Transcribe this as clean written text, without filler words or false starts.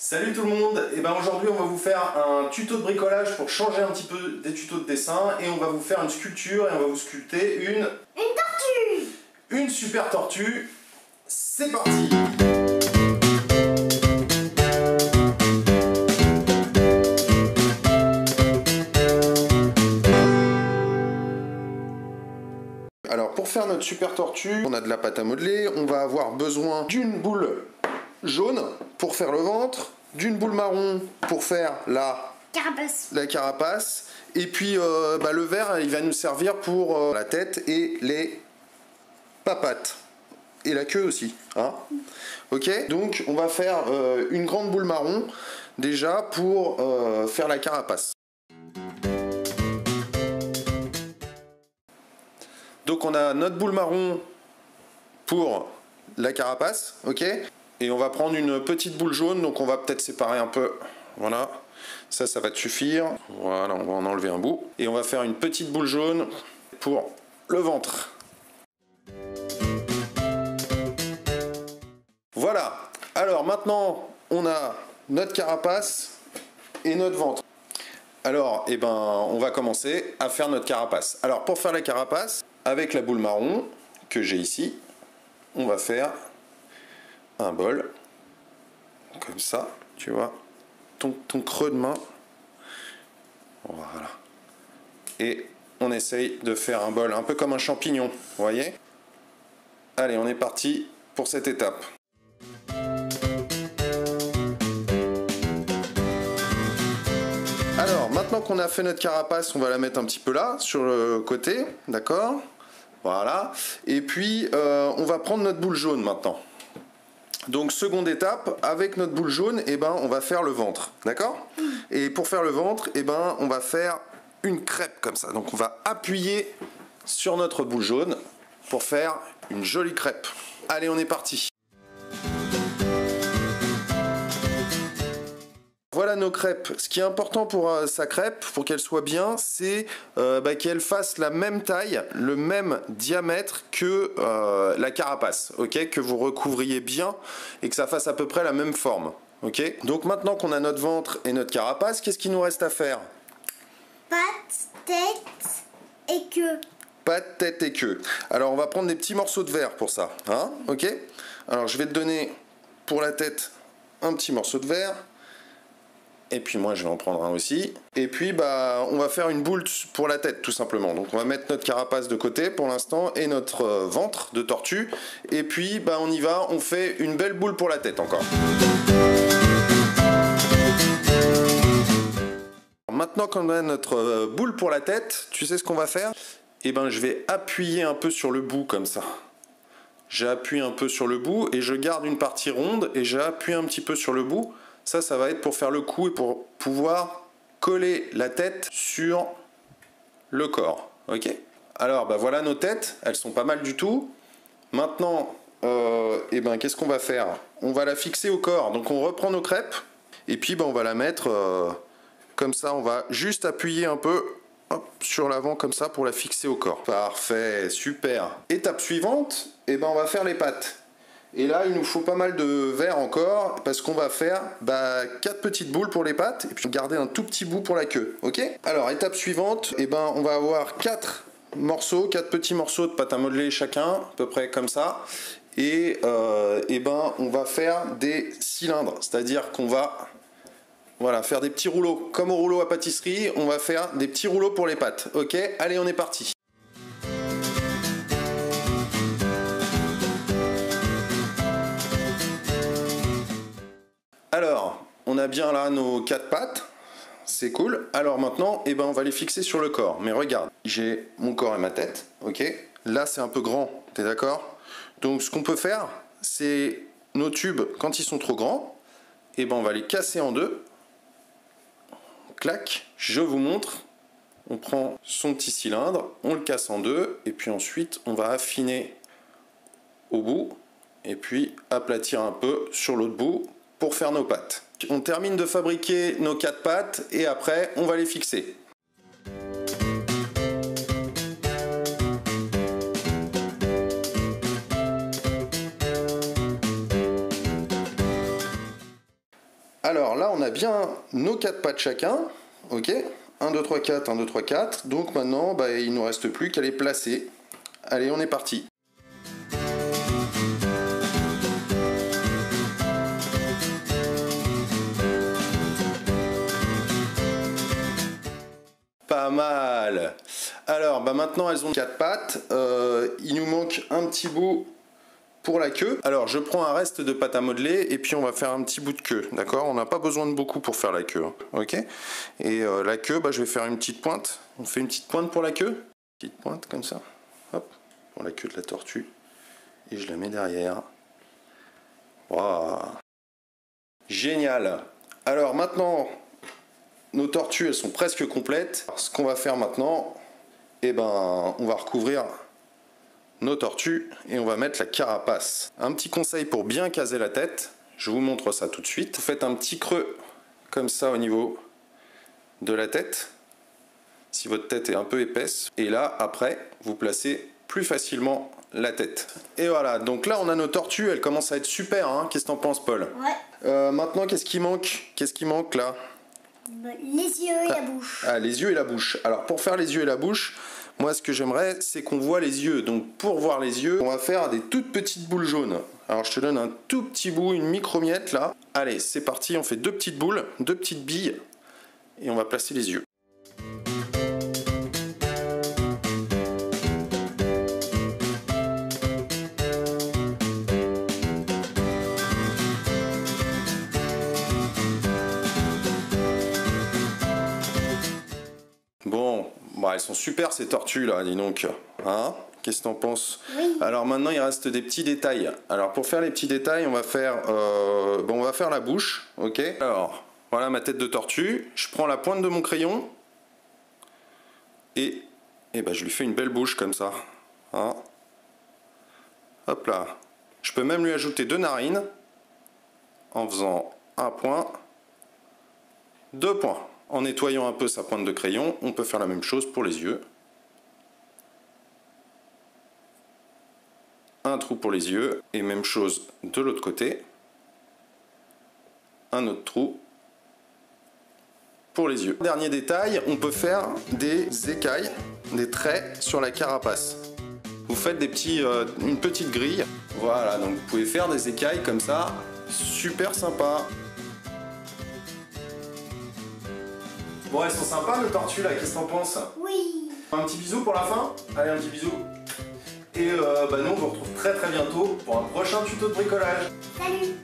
Salut tout le monde, et ben aujourd'hui on va vous faire un tuto de bricolage pour changer un petit peu des tutos de dessin et on va vous faire une sculpture et on va vous sculpter une tortue. Une super tortue. C'est parti. Alors pour faire notre super tortue, on a de la pâte à modeler, on va avoir besoin d'une boule jaune pour faire le ventre, d'une boule marron pour faire la carapace, et puis le vert il va nous servir pour la tête et les papates et la queue aussi, hein. Ok, donc on va faire une grande boule marron déjà pour faire la carapace. Donc on a notre boule marron pour la carapace, ok. Et on va prendre une petite boule jaune, donc on va peut-être séparer un peu, voilà. Ça va te suffire, voilà, on va en enlever un bout. Et on va faire une petite boule jaune pour le ventre. Voilà, alors maintenant on a notre carapace et notre ventre. Alors, on va commencer à faire notre carapace. Alors pour faire la carapace, avec la boule marron que j'ai ici, on va faire un bol, comme ça, tu vois, ton creux de main, voilà, et on essaye de faire un bol un peu comme un champignon, vous voyez. Allez, on est parti pour cette étape. Alors, maintenant qu'on a fait notre carapace, on va la mettre un petit peu là, sur le côté, d'accord, voilà, et puis on va prendre notre boule jaune maintenant. Donc seconde étape, avec notre boule jaune, on va faire le ventre, d'accord? Et pour faire le ventre, on va faire une crêpe comme ça. Donc on va appuyer sur notre boule jaune pour faire une jolie crêpe. Allez, on est parti. Voilà nos crêpes. Ce qui est important pour sa crêpe, pour qu'elle soit bien, c'est qu'elle fasse la même taille, le même diamètre que la carapace, ok, que vous recouvriez bien et que ça fasse à peu près la même forme, ok. Donc maintenant qu'on a notre ventre et notre carapace, qu'est-ce qu'il nous reste à faire? Patte, tête et queue. Patte, tête et queue. Alors on va prendre des petits morceaux de verre pour ça, hein, ok. Alors je vais te donner pour la tête un petit morceau de verre. Et puis moi je vais en prendre un aussi. Et puis on va faire une boule pour la tête tout simplement. Donc on va mettre notre carapace de côté pour l'instant et notre ventre de tortue. Et puis on y va, on fait une belle boule pour la tête encore. Maintenant qu'on a notre boule pour la tête, tu sais ce qu'on va faire? Je vais appuyer un peu sur le bout comme ça. J'appuie un peu sur le bout et je garde une partie ronde et j'appuie un petit peu sur le bout. Ça va être pour faire le cou et pour pouvoir coller la tête sur le corps. Ok. Alors voilà nos têtes, elles sont pas mal du tout. Maintenant, qu'est-ce qu'on va faire? On va la fixer au corps. Donc on reprend nos crêpes et puis on va la mettre comme ça. On va juste appuyer un peu sur l'avant comme ça pour la fixer au corps. Parfait, super. Étape suivante, on va faire les pattes. Et là, il nous faut pas mal de verre encore parce qu'on va faire 4 petites boules pour les pattes et puis garder un tout petit bout pour la queue. Ok? Alors, étape suivante, on va avoir 4 petits morceaux de pâte à modeler chacun, à peu près comme ça. Et on va faire des cylindres, c'est-à-dire qu'on va faire des petits rouleaux. Comme au rouleau à pâtisserie, on va faire des petits rouleaux pour les pattes. Ok? Allez, on est parti. Alors, on a bien là nos 4 pattes, c'est cool. Alors maintenant, on va les fixer sur le corps. Mais regarde, j'ai mon corps et ma tête, ok. Là, c'est un peu grand, t'es d'accord? Donc, ce qu'on peut faire, c'est nos tubes, quand ils sont trop grands, on va les casser en deux. Clac, je vous montre. On prend son petit cylindre, on le casse en deux, et puis ensuite, on va affiner au bout, et puis aplatir un peu sur l'autre bout, pour faire nos pattes. On termine de fabriquer nos 4 pattes et après on va les fixer. Alors là, on a bien nos 4 pattes chacun. Ok, 1, 2, 3, 4, 1, 2, 3, 4. Donc maintenant, bah, il ne nous reste plus qu'à les placer. Allez, on est parti. Pas mal. Alors, bah maintenant, elles ont 4 pattes. Il nous manque un petit bout pour la queue. Alors, je prends un reste de pâte à modeler et puis on va faire un petit bout de queue. D'accord? On n'a pas besoin de beaucoup pour faire la queue. Hein, ok? Et la queue, bah, je vais faire une petite pointe. On fait une petite pointe pour la queue. Petite pointe comme ça. Hop. Pour la queue de la tortue. Et je la mets derrière. Waouh! Génial! Alors maintenant, nos tortues, elles sont presque complètes. Alors, ce qu'on va faire maintenant, eh ben, on va recouvrir nos tortues et on va mettre la carapace. Un petit conseil pour bien caser la tête, je vous montre ça tout de suite. Vous faites un petit creux comme ça au niveau de la tête, si votre tête est un peu épaisse. Et là, après, vous placez plus facilement la tête. Et voilà, donc là on a nos tortues, elles commencent à être super, hein. Qu'est-ce que t'en penses, Paul? Ouais. Maintenant, qu'est-ce qui manque? Qu'est-ce qui manque là? Les yeux et la bouche. Ah, les yeux et la bouche. Alors pour faire les yeux et la bouche, moi ce que j'aimerais c'est qu'on voit les yeux. Donc pour voir les yeux, on va faire des toutes petites boules jaunes. Alors je te donne un tout petit bout, une micro-miette là. Allez, c'est parti, on fait 2 petites boules, 2 petites billes et on va placer les yeux. Bon, bah, elles sont super ces tortues là, dis donc. Hein? Qu'est-ce que t'en penses? Oui. Alors maintenant il reste des petits détails. Alors pour faire les petits détails, on va faire la bouche, ok? Alors voilà ma tête de tortue. Je prends la pointe de mon crayon et ben, je lui fais une belle bouche comme ça. Hein? Hop là. Je peux même lui ajouter 2 narines en faisant un point, 2 points. En nettoyant un peu sa pointe de crayon, on peut faire la même chose pour les yeux. Un trou pour les yeux, et même chose de l'autre côté. Un autre trou pour les yeux. Dernier détail, on peut faire des écailles, des traits sur la carapace. Vous faites une petite grille. Voilà, donc vous pouvez faire des écailles comme ça, super sympa. Bon, elles sont sympas nos tortues là, qu'est-ce que t'en penses? Oui. Un petit bisou pour la fin? Allez, un petit bisou. Et nous on vous retrouve très bientôt pour un prochain tuto de bricolage. Salut.